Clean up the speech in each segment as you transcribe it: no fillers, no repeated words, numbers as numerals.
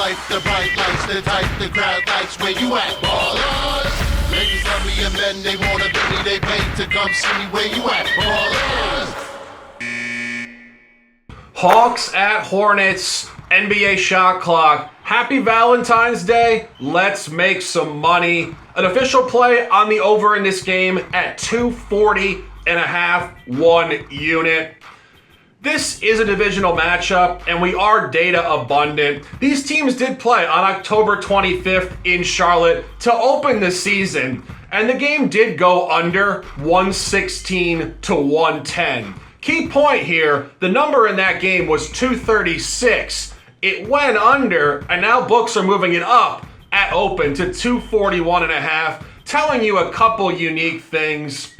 life, the bright lights, the type the crowd likes. Where you at, ballers? Ladies love me and men, they wanna be me, they pay to come see me. Where you at, ballers? Hawks at Hornets, NBA shot clock. Happy Valentine's Day. Let's make some money. An official play on the over in this game at 240.5, 1 unit. This is a divisional matchup, and we are data abundant. These teams did play on October 25th in Charlotte to open the season, and the game did go under 116 to 110. Key point here, the number in that game was 236. It went under, and now books are moving it up at open to 241.5, telling you a couple unique things.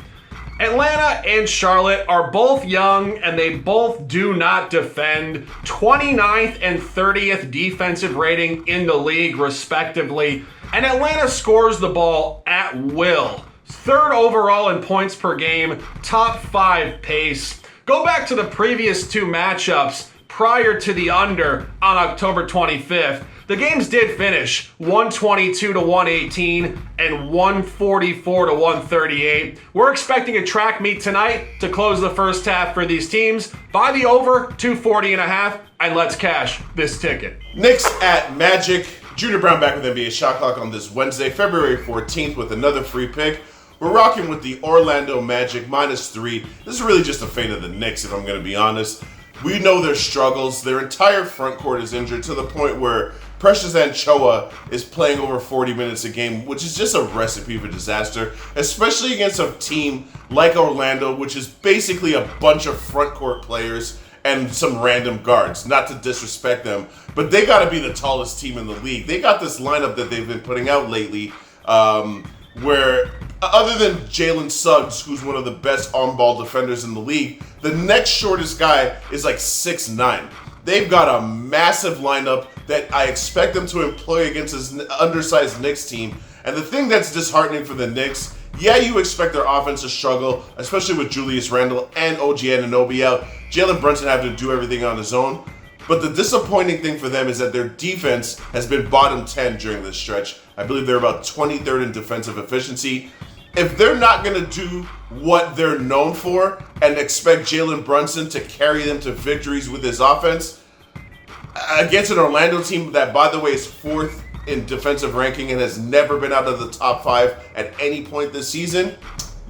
Atlanta and Charlotte are both young, and they both do not defend. 29th and 30th defensive rating in the league, respectively. And Atlanta scores the ball at will. 3rd overall in points per game, top 5 pace. Go back to the previous 2 matchups prior to the under on October 25th. The games did finish 122 to 118 and 144 to 138. We're expecting a track meet tonight to close the first half for these teams. Buy the over 240.5 and let's cash this ticket. Knicks at Magic. Junior Browne back with NBA Shot Clock on this Wednesday, February 14th with another free pick. We're rocking with the Orlando Magic -3. This is really just a fade of the Knicks, if I'm going to be honest. We know their struggles. Their entire front court is injured to the point where Precious Achiuwa is playing over 40 minutes a game, which is just a recipe for disaster, especially against a team like Orlando, which is basically a bunch of front court players and some random guards. Not to disrespect them, but they got to be the tallest team in the league. They got this lineup that they've been putting out lately, where other than Jalen Suggs, who's one of the best on-ball defenders in the league, the next shortest guy is like 6'9". They've got a massive lineup that I expect them to employ against this undersized Knicks team. And the thing that's disheartening for the Knicks, yeah, you expect their offense to struggle, especially with Julius Randle and OG Anunoby out. Jalen Brunson having to do everything on his own. But the disappointing thing for them is that their defense has been bottom 10 during this stretch. I believe they're about 23rd in defensive efficiency. If they're not going to do what they're known for and expect Jalen Brunson to carry them to victories with his offense, against an Orlando team that, by the way, is 4th in defensive ranking and has never been out of the top 5 at any point this season,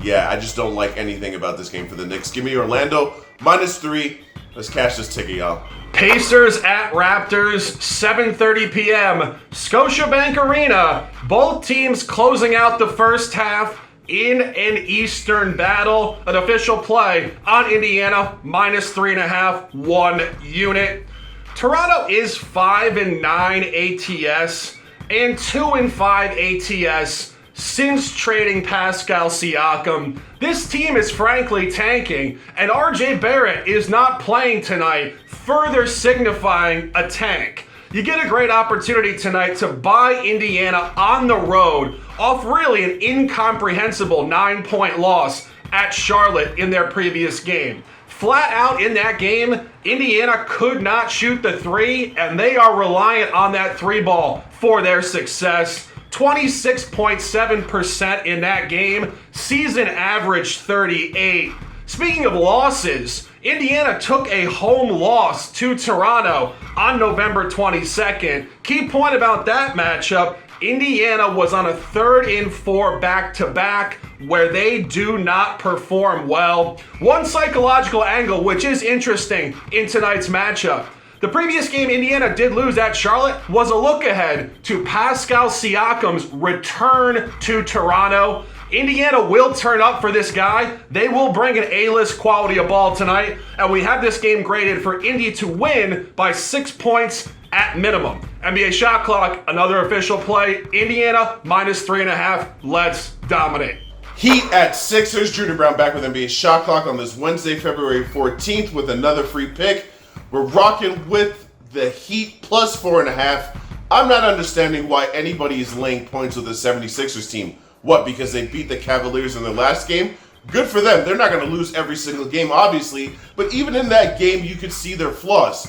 yeah, I just don't like anything about this game for the Knicks. Give me Orlando -3. Let's cash this ticket, y'all. Pacers at Raptors, 7:30 p.m. Scotiabank Arena. Both teams closing out the first half in an Eastern battle. An official play on Indiana, -3.5, 1 unit. Toronto is 5-9 ATS and 2-5 ATS since trading Pascal Siakam. This team is frankly tanking, and RJ Barrett is not playing tonight, further signifying a tank. You get a great opportunity tonight to buy Indiana on the road off really an incomprehensible 9-point loss at Charlotte in their previous game. Flat out in that game, Indiana could not shoot the 3, and they are reliant on that 3 ball for their success. 26.7% in that game, season average 38. Speaking of losses, Indiana took a home loss to Toronto on November 22nd. Key point about that matchup, Indiana was on a 3rd-and-4 back-to-back where they do not perform well. One psychological angle, which is interesting in tonight's matchup. The previous game Indiana did lose at Charlotte was a look ahead to Pascal Siakam's return to Toronto. Indiana will turn up for this guy. They will bring an A-list quality of ball tonight, and we have this game graded for Indy to win by 6 points at minimum. NBA Shot Clock, another official play. Indiana -3.5. Let's dominate. Heat at Sixers. Junior Browne back with NBA Shot Clock on this Wednesday, February 14th with another free pick. We're rocking with the Heat +4.5. I'm not understanding why anybody is laying points with the 76ers team. What, because they beat the Cavaliers in their last game? Good for them. They're not going to lose every single game, obviously. But even in that game, you could see their flaws.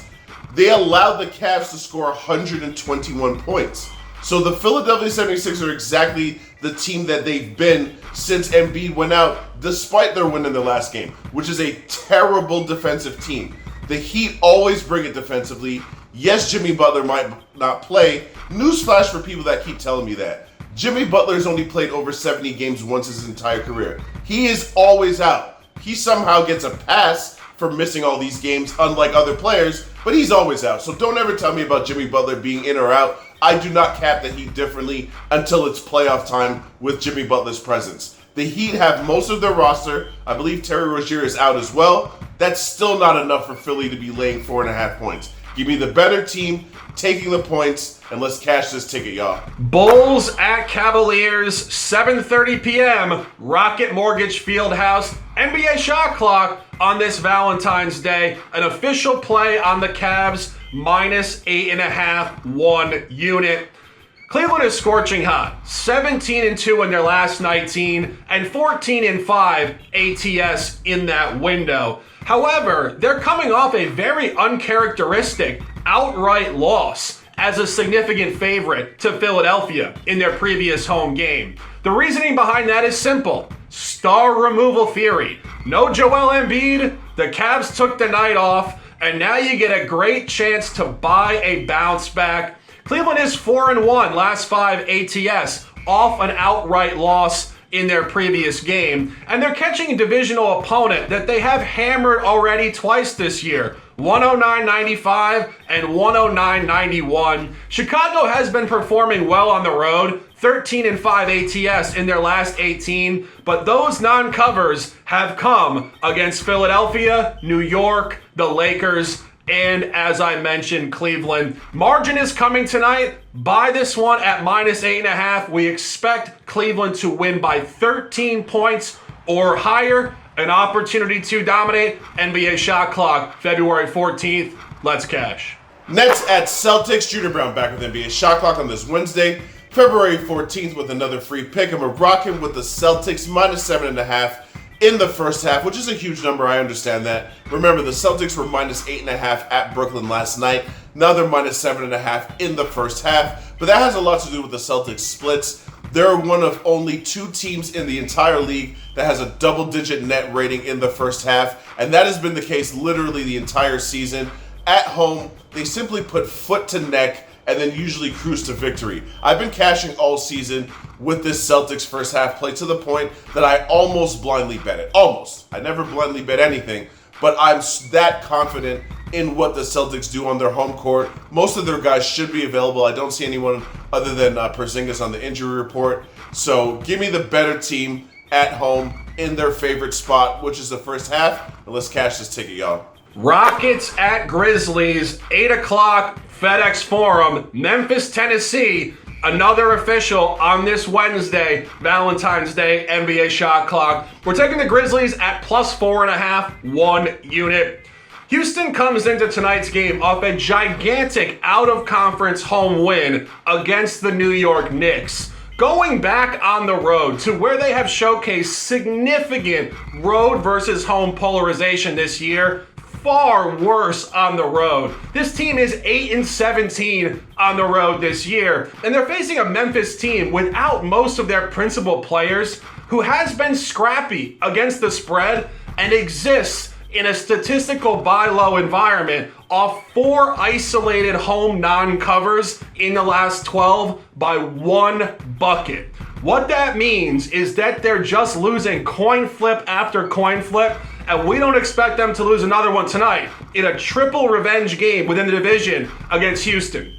they allowed the Cavs to score 121 points. So the Philadelphia 76ers are exactly the team that they've been since Embiid went out, despite their win in their last game, which is a terrible defensive team. The Heat always bring it defensively. Yes, Jimmy Butler might not play. Newsflash for people that keep telling me that. Jimmy Butler has only played over 70 games once his entire career. He is always out. He somehow gets a pass for missing all these games, unlike other players, but he's always out. So don't ever tell me about Jimmy Butler being in or out. I do not cap the Heat differently until it's playoff time with Jimmy Butler's presence. The Heat have most of their roster. I believe Terry Rozier is out as well. That's still not enough for Philly to be laying 4.5 points. Give me the better team taking the points, and let's cash this ticket, y'all. Bulls at Cavaliers, 7:30 p.m., Rocket Mortgage Fieldhouse, NBA Shot Clock on this Valentine's Day. An official play on the Cavs, -8.5, 1 unit. Cleveland is scorching hot, 17-2 in their last 19, and 14-5 ATS in that window. However, they're coming off a very uncharacteristic outright loss as a significant favorite to Philadelphia in their previous home game. The reasoning behind that is simple. Star removal theory. No Joel Embiid, the Cavs took the night off, and now you get a great chance to buy a bounce back. Cleveland is 4-1 last 5 ATS off an outright loss in their previous game, and they're catching a divisional opponent that they have hammered already twice this year. 109-95 and 109-91. Chicago has been performing well on the road, 13-5 ATS in their last 18, but those non-covers have come against Philadelphia, New York, the Lakers, and as I mentioned, Cleveland. Margin is coming tonight. Buy this one at -8.5. We expect Cleveland to win by 13 points or higher. An opportunity to dominate. NBA Shot Clock, February 14th. Let's cash. Nets at Celtics. Junior Browne back with NBA Shot Clock on this Wednesday, February 14th with another free pick. I'm rocking with the Celtics -7.5 in the first half, which is a huge number. I understand that. Remember, the Celtics were -8.5 at Brooklyn last night. Now they're -7.5 in the first half. But that has a lot to do with the Celtics splits. They're one of only 2 teams in the entire league that has a double-digit net rating in the first half, and that has been the case literally the entire season. At home, they simply put foot to neck and then usually cruise to victory. I've been cashing all season with this Celtics first half play to the point that I almost blindly bet it. Almost. I never blindly bet anything, but I'm that confident in what the Celtics do on their home court. Most of their guys should be available. I don't see anyone other than Porzingis on the injury report. So give me the better team at home in their favorite spot, which is the first half. And let's cash this ticket, y'all. Rockets at Grizzlies, 8 o'clock, FedEx Forum, Memphis, Tennessee. Another official on this Wednesday, Valentine's Day, NBA Shot Clock. We're taking the Grizzlies at +4.5, 1 unit. Houston comes into tonight's game off a gigantic out-of-conference home win against the New York Knicks. Going back on the road to where they have showcased significant road versus home polarization this year, far worse on the road. This team is 8-17 on the road this year, and they're facing a Memphis team without most of their principal players, who has been scrappy against the spread and exists in a statistical buy low environment off 4 isolated home non-covers in the last 12 by 1 bucket. What that means is that they're just losing coin flip after coin flip, and we don't expect them to lose another one tonight in a triple revenge game within the division against Houston.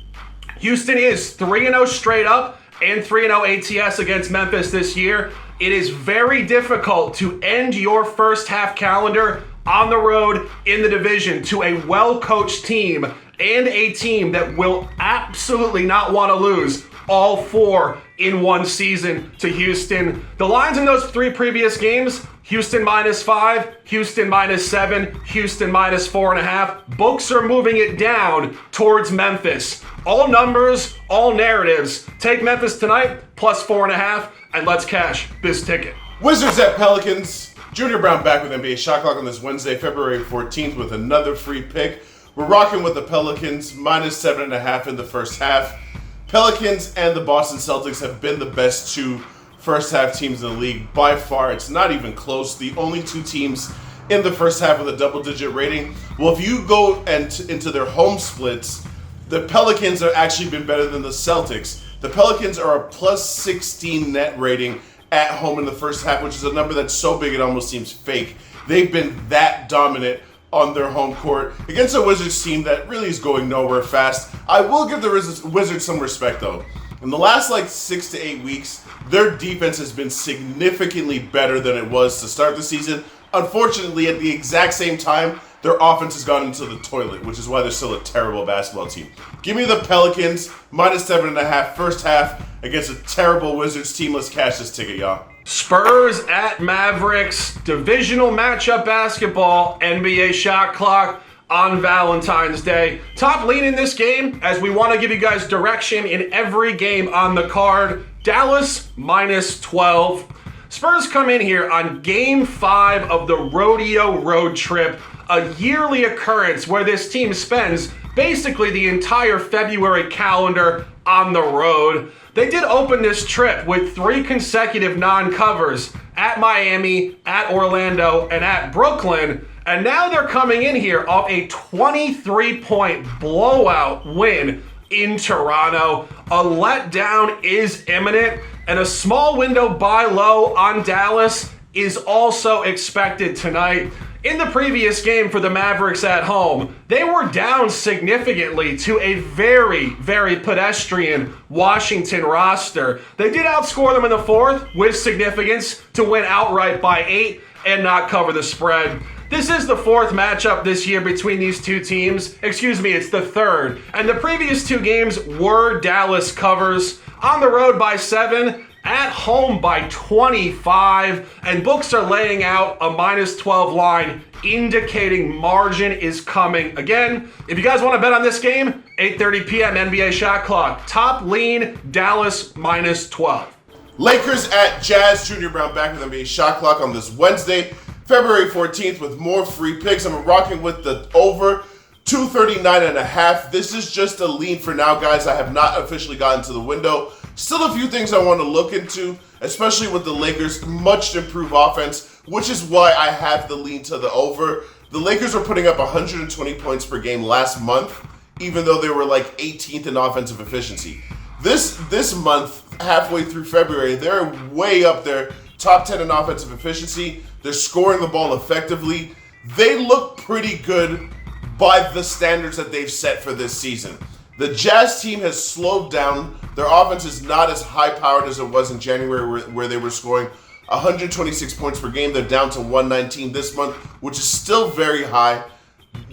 Houston is 3-0 straight up and 3-0 ATS against Memphis this year. It is very difficult to end your first half calendar on the road in the division to a well-coached team and a team that will absolutely not want to lose all 4 in one season to Houston. The lines in those 3 previous games, Houston -5, Houston -7, Houston -4.5. Books are moving it down towards Memphis. All numbers, all narratives. Take Memphis tonight, +4.5, and let's cash this ticket. Wizards at Pelicans. Junior Browne back with NBA Shot Clock on this Wednesday, February 14th with another free pick. We're rocking with the Pelicans, minus 7.5 in the first half. Pelicans and the Boston Celtics have been the best two first half teams in the league by far. It's not even close. The only two teams in the first half with a double-digit rating. Well, if you go into their home splits, the Pelicans have actually been better than the Celtics. The Pelicans are a plus 16 net rating at home in the first half, which is a number that's so big it almost seems fake. They've been that dominant on their home court against a Wizards team that really is going nowhere fast. I will give the Wizards some respect, though. In the last 6 to 8 weeks, their defense has been significantly better than it was to start the season. Unfortunately, at the exact same time, their offense has gone into the toilet, which is why they're still a terrible basketball team. Give me the Pelicans, minus 7.5 first half against a terrible Wizards team. Let's cash this ticket, y'all. Spurs at Mavericks, divisional matchup basketball, NBA shot clock on Valentine's Day. Top lean in this game, as we want to give you guys direction in every game on the card. Dallas, minus 12. Spurs come in here on Game 5 of the Rodeo Road Trip, a yearly occurrence where this team spends basically the entire February calendar on the road. They did open this trip with 3 consecutive non-covers at Miami, at Orlando, and at Brooklyn. And now they're coming in here off a 23-point blowout win in Toronto. A letdown is imminent, and a small window buy low on Dallas is also expected tonight. In the previous game for the Mavericks at home, they were down significantly to a very, very pedestrian Washington roster. They did outscore them in the fourth with significance to win outright by 8 and not cover the spread. This is the fourth matchup this year between these two teams. Excuse me, it's the third. And the previous 2 games were Dallas covers. On the road by 7, at home by 25, and books are laying out a minus 12 line, indicating margin is coming. Again, if you guys want to bet on this game, 8:30 p.m. NBA shot clock. Top lean, Dallas minus 12. Lakers at Jazz. Junior Browne back with NBA shot clock on this Wednesday, February 14th, with more free picks. I'm rocking with the over 239.5. This is just a lean for now, guys. I have not officially gotten to the window. Still a few things I want to look into, especially with the Lakers' much improved offense, which is why I have the lean to the over. The Lakers were putting up 120 points per game last month, even though they were 18th in offensive efficiency. This month, halfway through February, they're way up there, top 10 in offensive efficiency. They're scoring the ball effectively. They look pretty good by the standards that they've set for this season. The Jazz team has slowed down. Their offense is not as high-powered as it was in January, where they were scoring 126 points per game. They're down to 119 this month, which is still very high.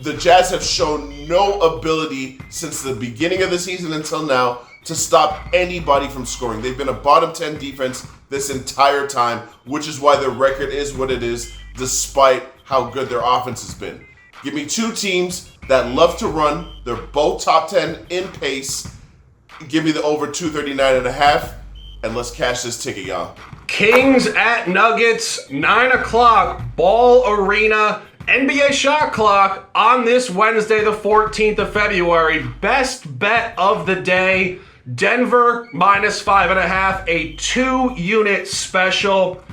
The Jazz have shown no ability since the beginning of the season until now to stop anybody from scoring. They've been a bottom 10 defense this entire time, which is why their record is what it is, despite how good their offense has been. Give me 2 teams that love to run. They're both top 10 in pace. Give me the over 239.5, and let's cash this ticket, y'all. Kings at Nuggets, 9 o'clock, Ball Arena, NBA shot clock on this Wednesday, the 14th of February. Best bet of the day, Denver minus 5.5, a 2-unit special.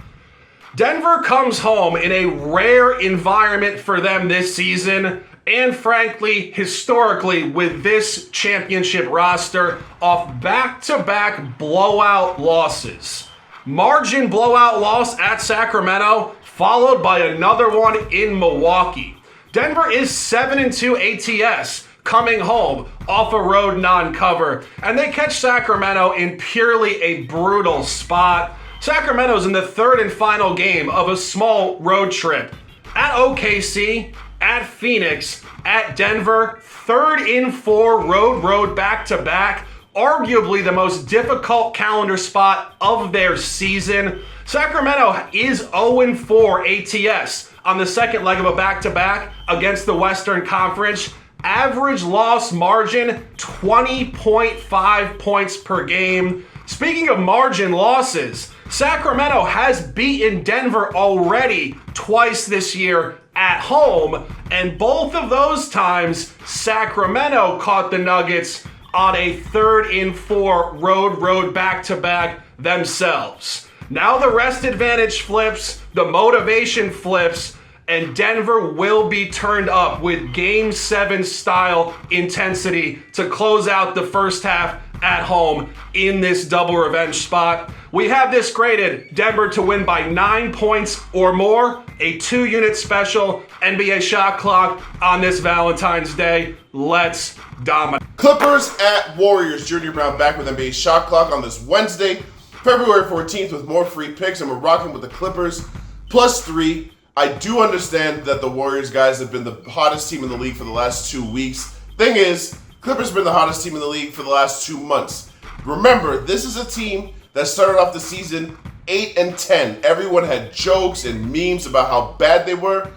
Denver comes home in a rare environment for them this season, and frankly, historically, with this championship roster, off back-to-back blowout losses. Margin blowout loss at Sacramento, followed by another one in Milwaukee. Denver is 7-2 ATS coming home off a road non-cover, and they catch Sacramento in purely a brutal spot. Sacramento's in the third and final game of a small road trip. At OKC, at Phoenix, at Denver, 3rd in 4 road back-to-back. Arguably the most difficult calendar spot of their season. Sacramento is 0-4 ATS on the second leg of a back-to-back against the Western Conference. Average loss margin, 20.5 points per game. Speaking of margin losses, Sacramento has beaten Denver already twice this year at home, And both of those times, Sacramento caught the Nuggets on a 3rd and 4 road back-to-back themselves. Now the rest advantage flips, the motivation flips, and Denver will be turned up with Game 7 style intensity to close out the first half at home in this double revenge spot. We have this graded Denver to win by 9 points or more, a 2-unit special NBA shot clock on this Valentine's Day. Let's dominate. Clippers at Warriors. Junior Browne back with NBA shot clock on this Wednesday, February 14th with more free picks, and we're rocking with the Clippers +3. I do understand that the Warriors guys have been the hottest team in the league for the last 2 weeks. Thing is, Clippers have been the hottest team in the league for the last 2 months. Remember, this is a team that started off the season 8-10. Everyone had jokes and memes about how bad they were.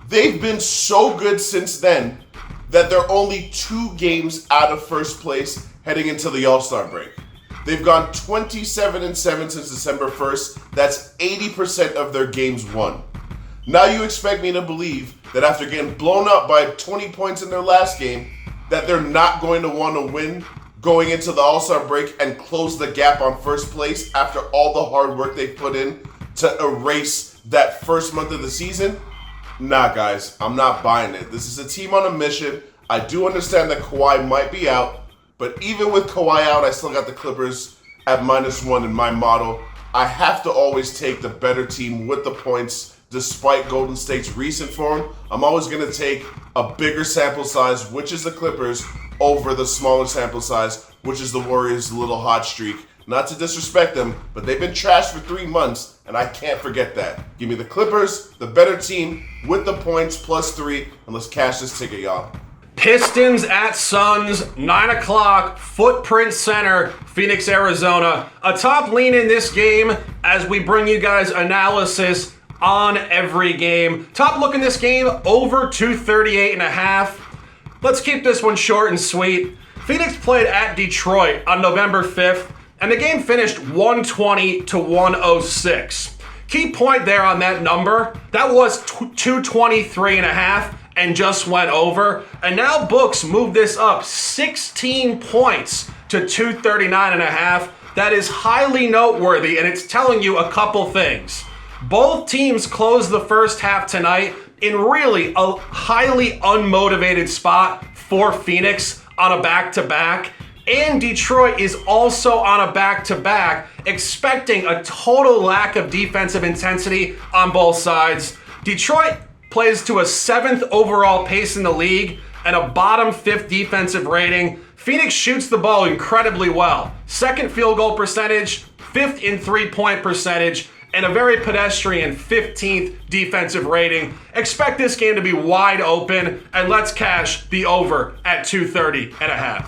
They've been so good since then that they're only 2 games out of first place heading into the All-Star break. They've gone 27-7 since December 1st. That's 80% of their games won. Now you expect me to believe that after getting blown up by 20 points in their last game, that they're not going to want to win going into the All-Star break and close the gap on first place after all the hard work they've put in to erase that first month of the season? Nah, guys, I'm not buying it. This is a team on a mission. I do understand that Kawhi might be out, but even with Kawhi out, I still got the Clippers at -1 in my model. I have to always take the better team with the points. Despite Golden State's recent form, I'm always going to take a bigger sample size, which is the Clippers, over the smaller sample size, which is the Warriors' little hot streak. Not to disrespect them, but they've been trashed for 3 months, and I can't forget that. Give me the Clippers, the better team, with the points +3, and let's cash this ticket, y'all. Pistons at Suns, 9 o'clock, Footprint Center, Phoenix, Arizona. A top lean in this game as we bring you guys analysis on every game. Top look in this game, over 238.5. Let's keep this one short and sweet. Phoenix played at Detroit on November 5th, and the game finished 120-106. Key point there on that number, that was 223.5 and just went over. And now books move this up 16 points to 239.5. That is highly noteworthy, and it's telling you a couple things. Both teams closed the first half tonight in really a highly unmotivated spot for Phoenix on a back-to-back. And Detroit is also on a back-to-back, expecting a total lack of defensive intensity on both sides. Detroit plays to a 7th overall pace in the league and a bottom 5th defensive rating. Phoenix shoots the ball incredibly well. 2nd field goal percentage, 5th in 3-point percentage, and a very pedestrian 15th defensive rating. Expect this game to be wide open, and let's cash the over at 230.5.